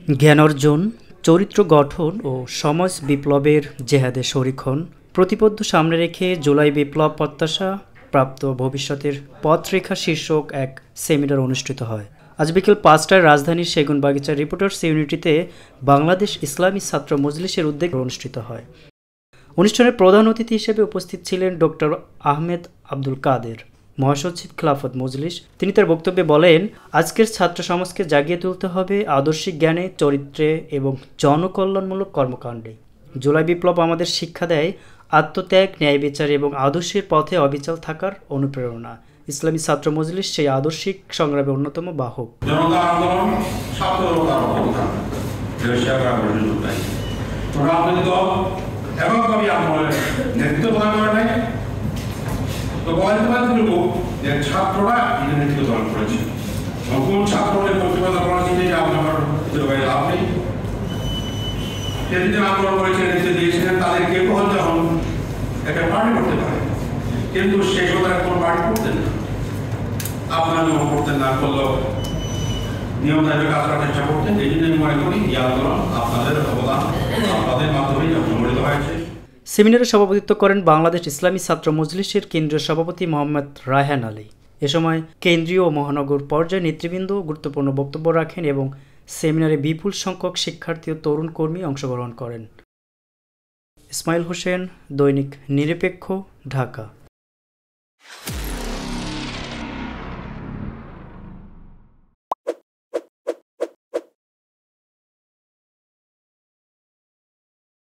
জ্ঞান অর্জন, চরিত্র গঠন ও সমাজ বিপ্লবের জেহাদে শরিক হন। প্রতিপদ্য সামনে রেখে জুলাই বিপ্লব প্রত্যাশা প্রাপ্ত ভবিষ্যতের পথরেখা শীর্ষক এক সেমিনার অনুষ্ঠিত হয়। আজ বিকেল ৫টায় রাজধানীর সেগুনবাগিচা রিপোর্টার্স ইউনিটিতে বাংলাদেশ ইসলামী ছাত্র মজলিসের উদ্যোগে অনুষ্ঠিত হয়। অনুষ্ঠানের প্রধান অতিথি হিসেবে উপস্থিত ছিলেন ডক্টর আহমেদ আব্দুল কাদের, মহাসচিব খিলাফত মজলিস। তিনি তার বক্তব্যে বলেন, আজকের ছাত্র সমাজকে জাগিয়ে তুলতে হবে আদর্শিক জ্ঞানে, চরিত্রে এবং জনকল্যাণমূলক কর্মকাণ্ডে। জুলাই বিপ্লব আমাদের শিক্ষা দেয় আত্মত্যাগ, ন্যায় বিচার এবং আদর্শের পথে অবিচল থাকার অনুপ্রেরণা। ইসলামী ছাত্র মজলিস সেই আদর্শিক সংগ্রামের অন্যতম বাহক। ছাত্ররা নেতৃত্ব দান করেছে। কোন ছাত্রদের প্রতিবাদ করা যে আপনার লাভ নেই, সেদিন আন্দোলন করেছেন, নেতৃত্ব দিয়েছিলেন, তাদের কেউ হয়তো এখন একটা পার্টি করতে পারে, কিন্তু সেই সময় কোন পার্টি করতেন না, আপনার নিয়ম করতেন না, করলেও নিয়ম দাবি কাজ করার চেষ্টা করতেন। এই জন্য মনে করি এই আন্দোলন আপনাদের অবদান, আপনাদের মাধ্যমেই সংগঠিত হয়েছে। সেমিনারে সভাপতিত্ব করেন বাংলাদেশ ইসলামী ছাত্র মজলিসের কেন্দ্রীয় সভাপতি মোহাম্মদ রায়হান আলী। এ সময় কেন্দ্রীয় ও মহানগর পর্যায়ে নেতৃবৃন্দ গুরুত্বপূর্ণ বক্তব্য রাখেন এবং সেমিনারে বিপুল সংখ্যক শিক্ষার্থী ও তরুণ কর্মী অংশগ্রহণ করেন। ইসমাইল হোসেন, দৈনিক নিরপেক্ষ, ঢাকা।